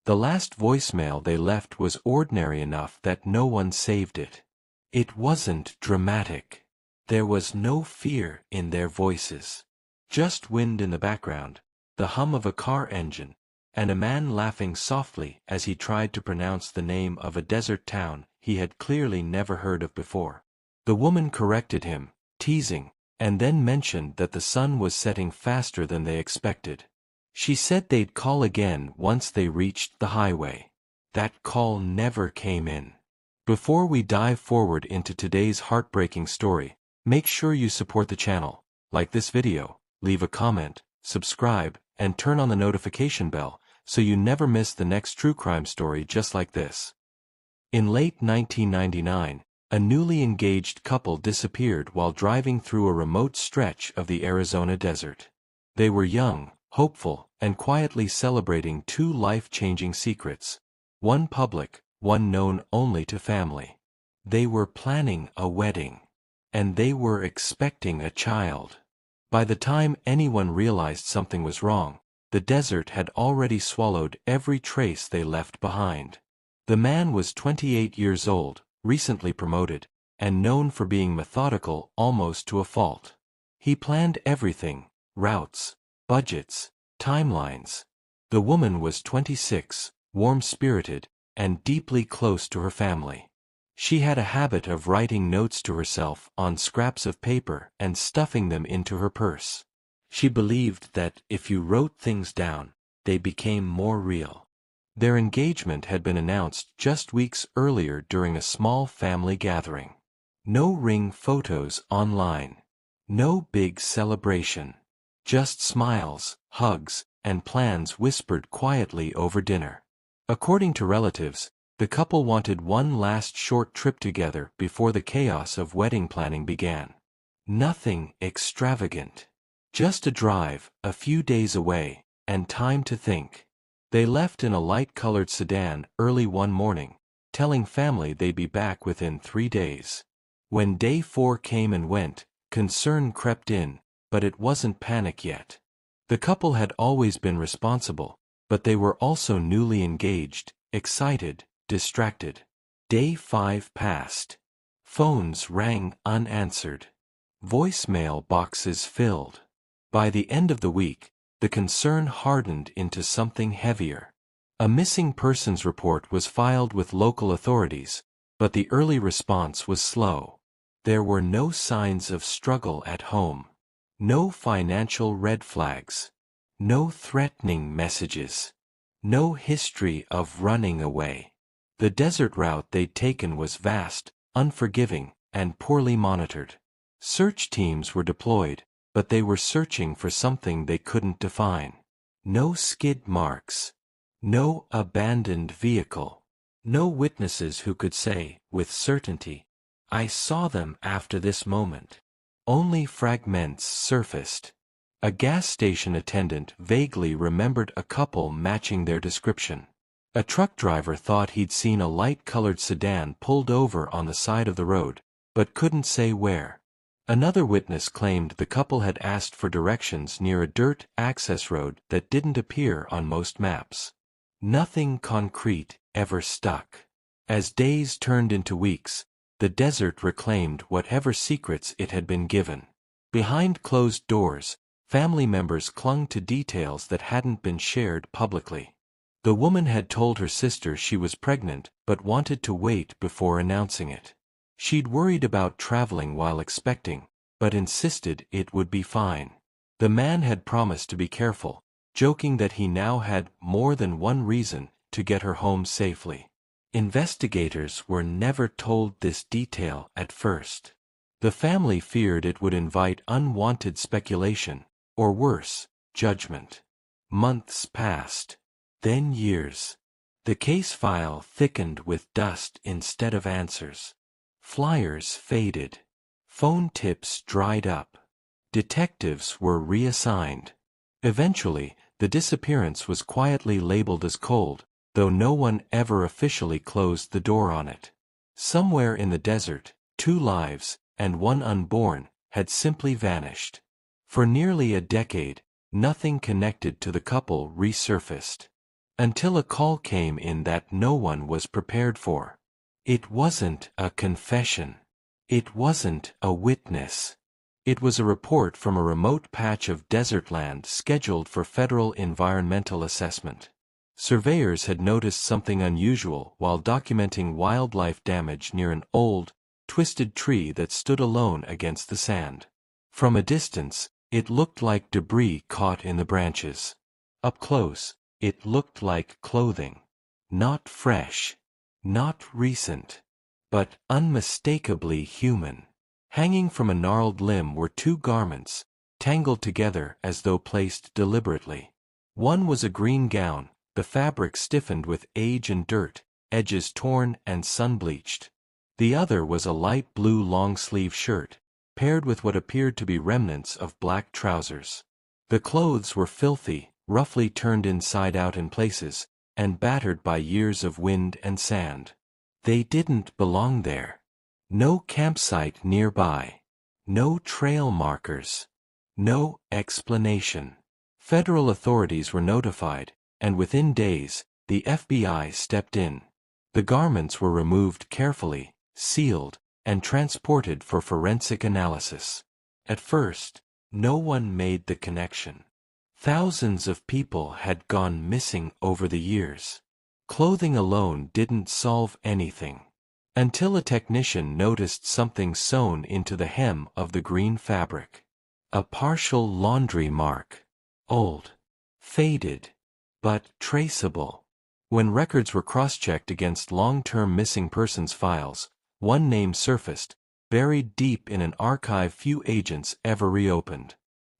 The last voicemail they left was ordinary enough that no one saved it. It wasn't dramatic. There was no fear in their voices. Just wind in the background, the hum of a car engine, and a man laughing softly as he tried to pronounce the name of a desert town he had clearly never heard of before. The woman corrected him, teasing, and then mentioned that the sun was setting faster than they expected. She said they'd call again once they reached the highway. That call never came in. Before we dive forward into today's heartbreaking story, make sure you support the channel, like this video, leave a comment, subscribe, and turn on the notification bell so you never miss the next true crime story just like this. In late 1999, a newly engaged couple disappeared while driving through a remote stretch of the Arizona desert. They were young, hopeful, and quietly celebrating two life-changing secrets, one public, one known only to family. They were planning a wedding, and they were expecting a child. By the time anyone realized something was wrong, the desert had already swallowed every trace they left behind. The man was 28 years old, recently promoted, and known for being methodical almost to a fault. He planned everything: routes, budgets, timelines. The woman was 26, warm-spirited, and deeply close to her family. She had a habit of writing notes to herself on scraps of paper and stuffing them into her purse. She believed that if you wrote things down, they became more real. Their engagement had been announced just weeks earlier during a small family gathering. No ring photos online. No big celebration. Just smiles, hugs, and plans whispered quietly over dinner. According to relatives, the couple wanted one last short trip together before the chaos of wedding planning began. Nothing extravagant. Just a drive, a few days away, and time to think. They left in a light-colored sedan early one morning, telling family they'd be back within 3 days. When day 4 came and went, concern crept in, but it wasn't panic yet. The couple had always been responsible, but they were also newly engaged, excited, distracted. Day 5 passed. Phones rang unanswered. Voicemail boxes filled. By the end of the week, the concern hardened into something heavier. A missing persons report was filed with local authorities, but the early response was slow. There were no signs of struggle at home. No financial red flags. No threatening messages. No history of running away. The desert route they'd taken was vast, unforgiving, and poorly monitored. Search teams were deployed, but they were searching for something they couldn't define. No skid marks. No abandoned vehicle. No witnesses who could say, with certainty, "I saw them after this moment." Only fragments surfaced. A gas station attendant vaguely remembered a couple matching their description. A truck driver thought he'd seen a light-colored sedan pulled over on the side of the road, but couldn't say where. Another witness claimed the couple had asked for directions near a dirt access road that didn't appear on most maps. Nothing concrete ever stuck. As days turned into weeks, the desert reclaimed whatever secrets it had been given. Behind closed doors, family members clung to details that hadn't been shared publicly. The woman had told her sister she was pregnant but wanted to wait before announcing it. She'd worried about traveling while expecting, but insisted it would be fine. The man had promised to be careful, joking that he now had more than one reason to get her home safely. Investigators were never told this detail at first. The family feared it would invite unwanted speculation, or worse, judgment. Months passed. Then years. The case file thickened with dust instead of answers. Flyers faded. Phone tips dried up. Detectives were reassigned. Eventually, the disappearance was quietly labeled as cold, though no one ever officially closed the door on it. Somewhere in the desert, 2 lives, and 1 unborn, had simply vanished. For nearly a decade, nothing connected to the couple resurfaced. until a call came in that no one was prepared for. It wasn't a confession. It wasn't a witness. It was a report from a remote patch of desert land scheduled for federal environmental assessment. Surveyors had noticed something unusual while documenting wildlife damage near an old, twisted tree that stood alone against the sand. From a distance, it looked like debris caught in the branches. Up close, it looked like clothing. Not fresh, not recent, but unmistakably human. Hanging from a gnarled limb were two garments, tangled together as though placed deliberately. One was a green gown, the fabric stiffened with age and dirt, edges torn and sun-bleached. The other was a light blue long-sleeve shirt, paired with what appeared to be remnants of black trousers. The clothes were filthy, roughly turned inside out in places, and battered by years of wind and sand. They didn't belong there. No campsite nearby. No trail markers. No explanation. Federal authorities were notified, and within days, the FBI stepped in. The garments were removed carefully, sealed, and transported for forensic analysis. At first, no one made the connection. Thousands of people had gone missing over the years. Clothing alone didn't solve anything. Until a technician noticed something sewn into the hem of the green fabric. A partial laundry mark. Old. Faded. But traceable. When records were cross-checked against long-term missing persons files, one name surfaced, buried deep in an archive few agents ever reopened.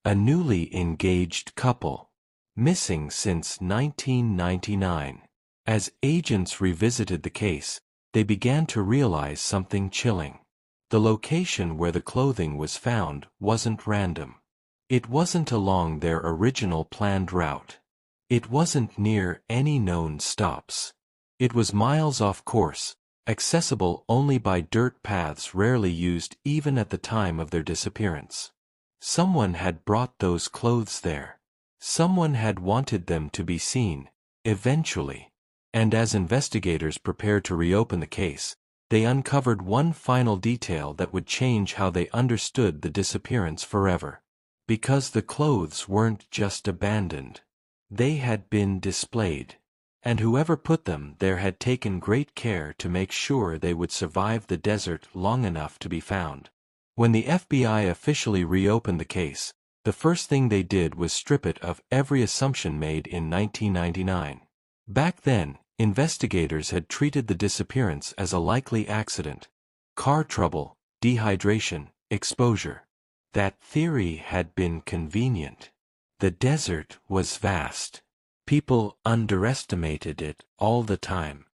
A newly engaged couple. Missing since 1999. As agents revisited the case, they began to realize something chilling. The location where the clothing was found wasn't random. It wasn't along their original planned route. It wasn't near any known stops. It was miles off course, accessible only by dirt paths rarely used even at the time of their disappearance. Someone had brought those clothes there. Someone had wanted them to be seen, eventually. And as investigators prepared to reopen the case, they uncovered one final detail that would change how they understood the disappearance forever. Because the clothes weren't just abandoned. They had been displayed. And whoever put them there had taken great care to make sure they would survive the desert long enough to be found. When the FBI officially reopened the case, the first thing they did was strip it of every assumption made in 1999. Back then, investigators had treated the disappearance as a likely accident. Car trouble, dehydration, exposure. That theory had been convenient. The desert was vast. People underestimated it all the time.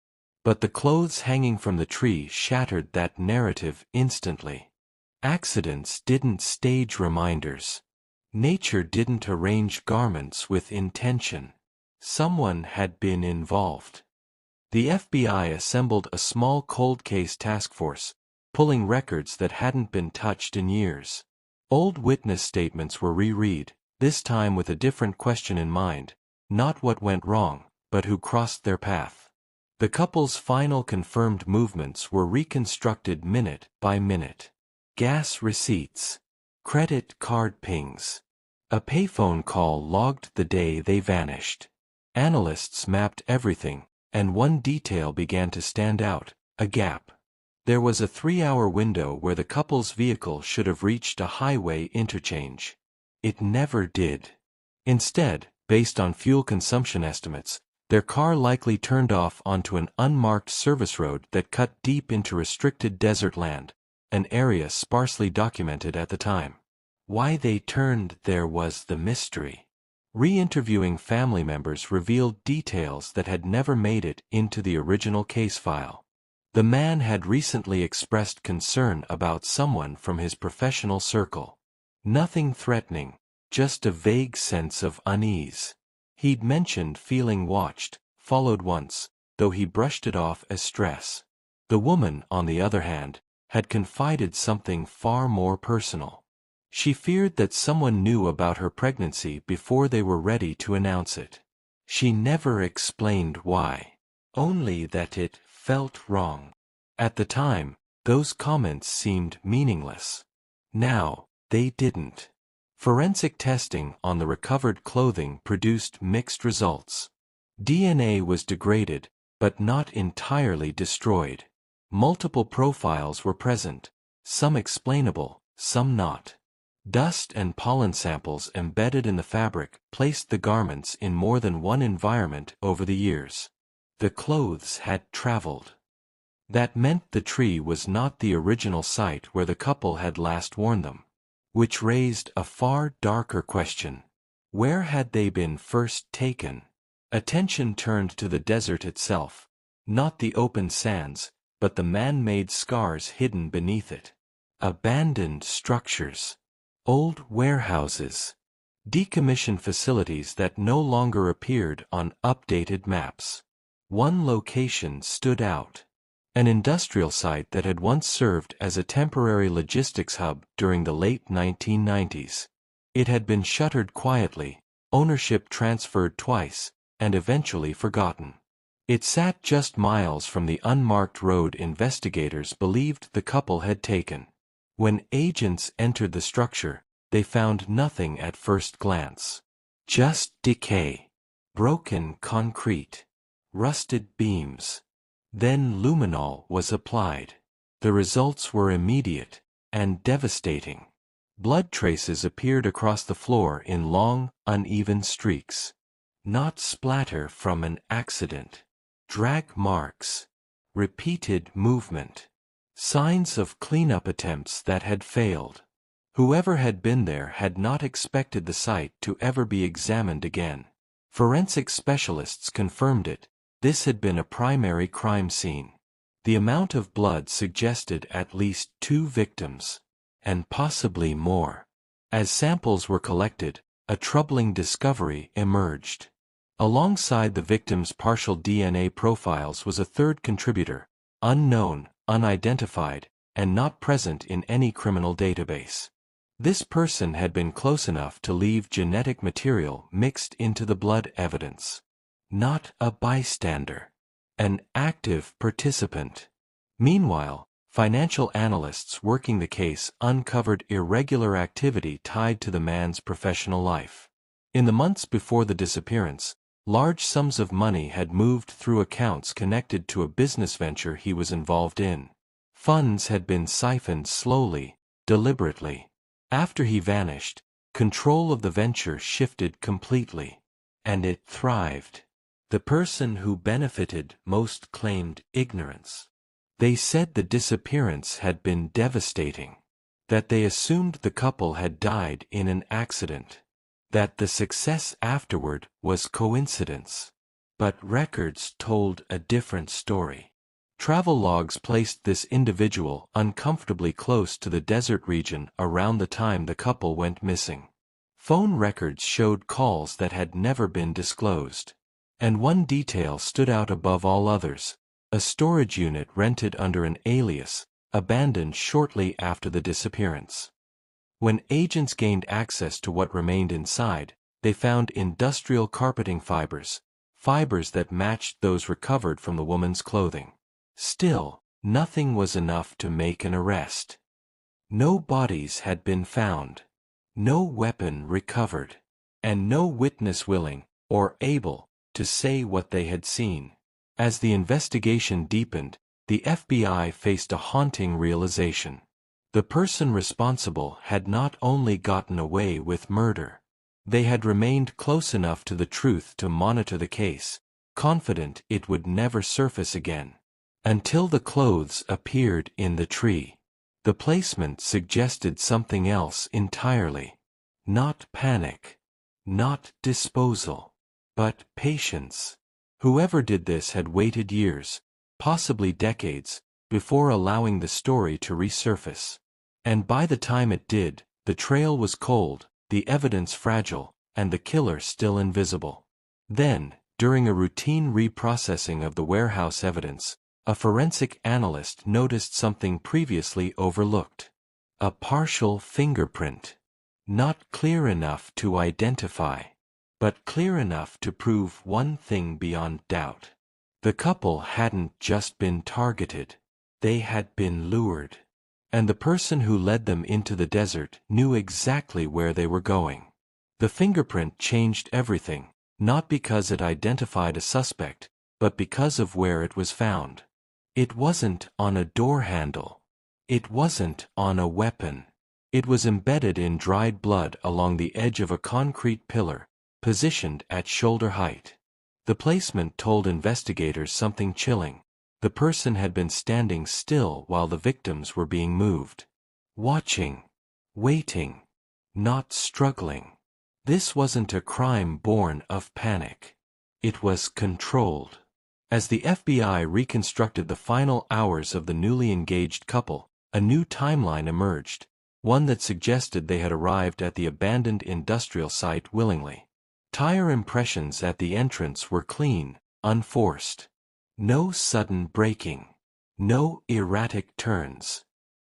But the clothes hanging from the tree shattered that narrative instantly. Accidents didn't stage reminders. Nature didn't arrange garments with intention. Someone had been involved. The FBI assembled a small cold case task force, pulling records that hadn't been touched in years. Old witness statements were reread, this time with a different question in mind, not what went wrong, but who crossed their path. The couple's final confirmed movements were reconstructed minute by minute. Gas receipts. Credit card pings. A payphone call logged the day they vanished. Analysts mapped everything, and one detail began to stand out, a gap. There was a 3-hour window where the couple's vehicle should have reached a highway interchange. It never did. Instead, based on fuel consumption estimates, their car likely turned off onto an unmarked service road that cut deep into restricted desert land, an area sparsely documented at the time. Why they turned there was the mystery. Re-interviewing family members revealed details that had never made it into the original case file. The man had recently expressed concern about someone from his professional circle. Nothing threatening, just a vague sense of unease. He'd mentioned feeling watched, followed once, though he brushed it off as stress. The woman, on the other hand, had confided something far more personal. She feared that someone knew about her pregnancy before they were ready to announce it. She never explained why. Only that it felt wrong. At the time, those comments seemed meaningless. Now, they didn't. Forensic testing on the recovered clothing produced mixed results. DNA was degraded, but not entirely destroyed. Multiple profiles were present, some explainable, some not. Dust and pollen samples embedded in the fabric placed the garments in more than one environment over the years. The clothes had traveled. That meant the tree was not the original site where the couple had last worn them. Which raised a far darker question. Where had they been first taken? Attention turned to the desert itself, not the open sands, but the man-made scars hidden beneath it. Abandoned structures. Old warehouses. Decommissioned facilities that no longer appeared on updated maps. One location stood out. An industrial site that had once served as a temporary logistics hub during the late 1990s. It had been shuttered quietly, ownership transferred twice, and eventually forgotten. It sat just miles from the unmarked road investigators believed the couple had taken. When agents entered the structure, they found nothing at first glance. Just decay. Broken concrete. Rusted beams. Then luminol was applied. The results were immediate and devastating. Blood traces appeared across the floor in long, uneven streaks. Not splatter from an accident. Drag marks. Repeated movement. Signs of cleanup attempts that had failed. Whoever had been there had not expected the site to ever be examined again. Forensic specialists confirmed it. This had been a primary crime scene. The amount of blood suggested at least 2 victims, and possibly more. As samples were collected, a troubling discovery emerged. Alongside the victims' partial DNA profiles was a third contributor, unknown, unidentified, and not present in any criminal database. This person had been close enough to leave genetic material mixed into the blood evidence. Not a bystander. An active participant. Meanwhile, financial analysts working the case uncovered irregular activity tied to the man's professional life. In the months before the disappearance, large sums of money had moved through accounts connected to a business venture he was involved in. Funds had been siphoned slowly, deliberately. After he vanished, control of the venture shifted completely. And it thrived. The person who benefited most claimed ignorance. They said the disappearance had been devastating. That they assumed the couple had died in an accident. That the success afterward was coincidence. But records told a different story. Travel logs placed this individual uncomfortably close to the desert region around the time the couple went missing. Phone records showed calls that had never been disclosed. And one detail stood out above all others: a storage unit rented under an alias, abandoned shortly after the disappearance. When agents gained access to what remained inside, they found industrial carpeting fibers that matched those recovered from the woman's clothing. Still, nothing was enough to make an arrest. No bodies had been found. No weapon recovered. And no witness willing, or able, to say what they had seen. As the investigation deepened, the FBI faced a haunting realization. The person responsible had not only gotten away with murder. They had remained close enough to the truth to monitor the case, confident it would never surface again. Until the clothes appeared in the tree. The placement suggested something else entirely. Not panic. Not disposal. But patience. Whoever did this had waited years, possibly decades, before allowing the story to resurface. And by the time it did, the trail was cold, the evidence fragile, and the killer still invisible. Then, during a routine reprocessing of the warehouse evidence, a forensic analyst noticed something previously overlooked. A partial fingerprint. Not clear enough to identify. but clear enough to prove one thing beyond doubt. The couple hadn't just been targeted. They had been lured. And the person who led them into the desert knew exactly where they were going. The fingerprint changed everything, not because it identified a suspect, but because of where it was found. It wasn't on a door handle. It wasn't on a weapon. It was embedded in dried blood along the edge of a concrete pillar, positioned at shoulder height. The placement told investigators something chilling. The person had been standing still while the victims were being moved. Watching. Waiting. Not struggling. This wasn't a crime born of panic. It was controlled. As the FBI reconstructed the final hours of the newly engaged couple, a new timeline emerged, one that suggested they had arrived at the abandoned industrial site willingly. Tire impressions at the entrance were clean, unforced. No sudden braking. No erratic turns.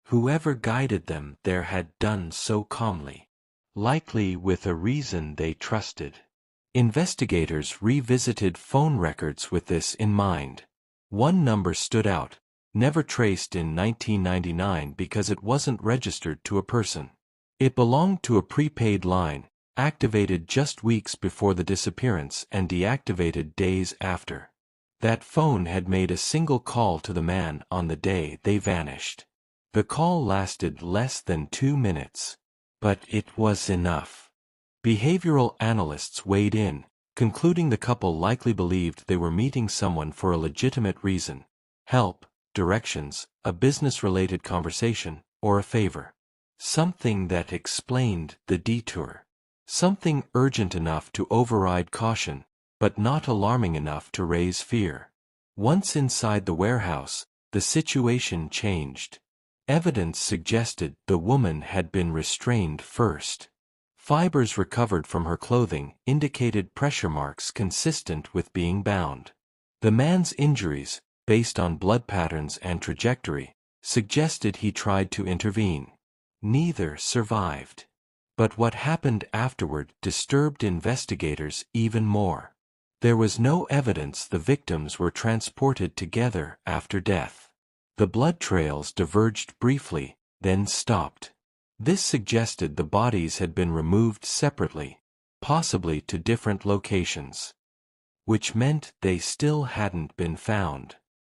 Whoever guided them there had done so calmly. Likely with a reason they trusted. Investigators revisited phone records with this in mind. One number stood out, never traced in 1999 because it wasn't registered to a person. It belonged to a prepaid line, activated just weeks before the disappearance and deactivated days after. That phone had made a single call to the man on the day they vanished. The call lasted less than 2 minutes. But it was enough. Behavioral analysts weighed in, concluding the couple likely believed they were meeting someone for a legitimate reason. Help, directions, a business-related conversation, or a favor. Something that explained the detour. Something urgent enough to override caution, but not alarming enough to raise fear. Once inside the warehouse, the situation changed. Evidence suggested the woman had been restrained first. Fibers recovered from her clothing indicated pressure marks consistent with being bound. The man's injuries, based on blood patterns and trajectory, suggested he tried to intervene. Neither survived. But what happened afterward disturbed investigators even more. There was no evidence the victims were transported together after death. The blood trails diverged briefly, then stopped. This suggested the bodies had been removed separately, possibly to different locations. Which meant they still hadn't been found.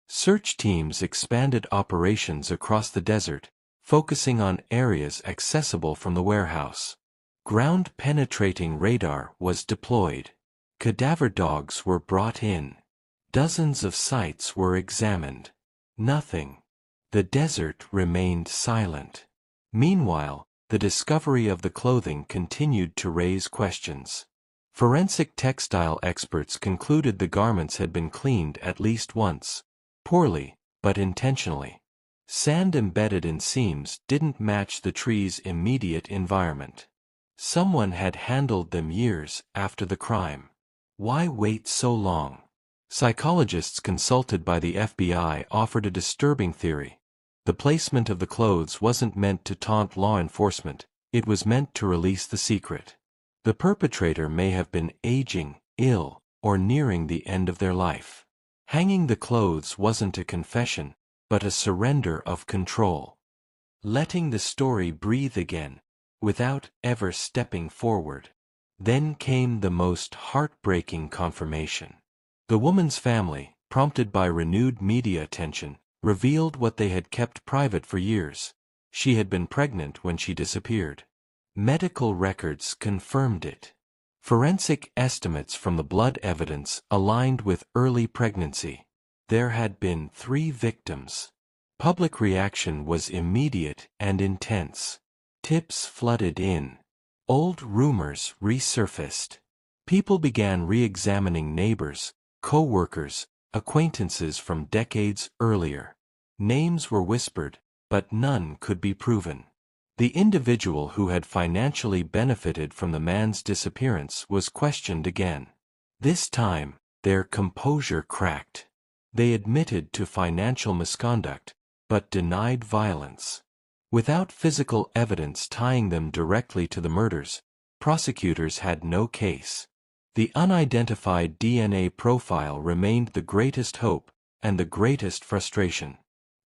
Search teams expanded operations across the desert, focusing on areas accessible from the warehouse. Ground-penetrating radar was deployed. Cadaver dogs were brought in. Dozens of sites were examined. Nothing. The desert remained silent. Meanwhile, the discovery of the clothing continued to raise questions. Forensic textile experts concluded the garments had been cleaned at least once. Poorly, but intentionally. Sand embedded in seams didn't match the tree's immediate environment. Someone had handled them years after the crime. Why wait so long? Psychologists consulted by the FBI offered a disturbing theory. The placement of the clothes wasn't meant to taunt law enforcement, it was meant to release the secret. The perpetrator may have been aging, ill, or nearing the end of their life. Hanging the clothes wasn't a confession, but a surrender of control. Letting the story breathe again, without ever stepping forward. Then came the most heartbreaking confirmation. The woman's family, prompted by renewed media attention, revealed what they had kept private for years. She had been pregnant when she disappeared. Medical records confirmed it. Forensic estimates from the blood evidence aligned with early pregnancy. There had been 3 victims. Public reaction was immediate and intense. Tips flooded in. Old rumors resurfaced. People began re-examining neighbors, co-workers, acquaintances from decades earlier. Names were whispered, but none could be proven. The individual who had financially benefited from the man's disappearance was questioned again. This time, their composure cracked. They admitted to financial misconduct, but denied violence. Without physical evidence tying them directly to the murders, prosecutors had no case. The unidentified DNA profile remained the greatest hope and the greatest frustration.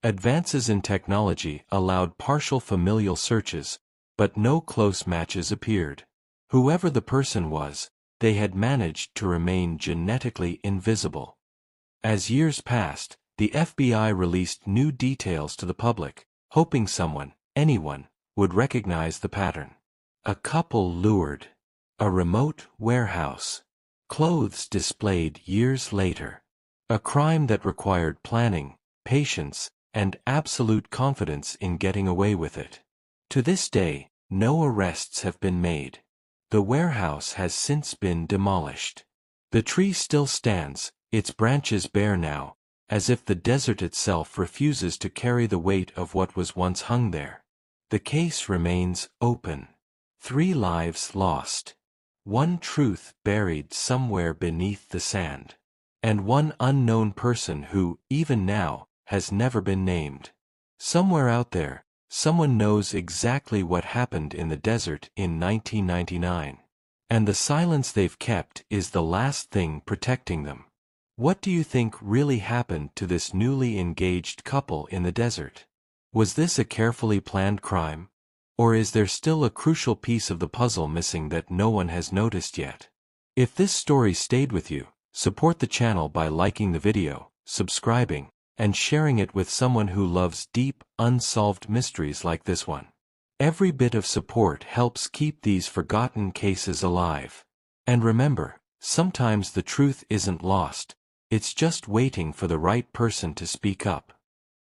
Advances in technology allowed partial familial searches, but no close matches appeared. Whoever the person was, they had managed to remain genetically invisible. As years passed, the FBI released new details to the public, hoping someone, anyone, would recognize the pattern. A couple lured. A remote warehouse. Clothes displayed years later. A crime that required planning, patience, and absolute confidence in getting away with it. To this day, no arrests have been made. The warehouse has since been demolished. The tree still stands, its branches bare now, as if the desert itself refuses to carry the weight of what was once hung there. The case remains open. 3 lives lost. 1 truth buried somewhere beneath the sand. And 1 unknown person who, even now, has never been named. Somewhere out there, someone knows exactly what happened in the desert in 1999. And the silence they've kept is the last thing protecting them. What do you think really happened to this newly engaged couple in the desert? Was this a carefully planned crime? Or is there still a crucial piece of the puzzle missing that no one has noticed yet? If this story stayed with you, support the channel by liking the video, subscribing, and sharing it with someone who loves deep, unsolved mysteries like this one. Every bit of support helps keep these forgotten cases alive. And remember, sometimes the truth isn't lost, it's just waiting for the right person to speak up.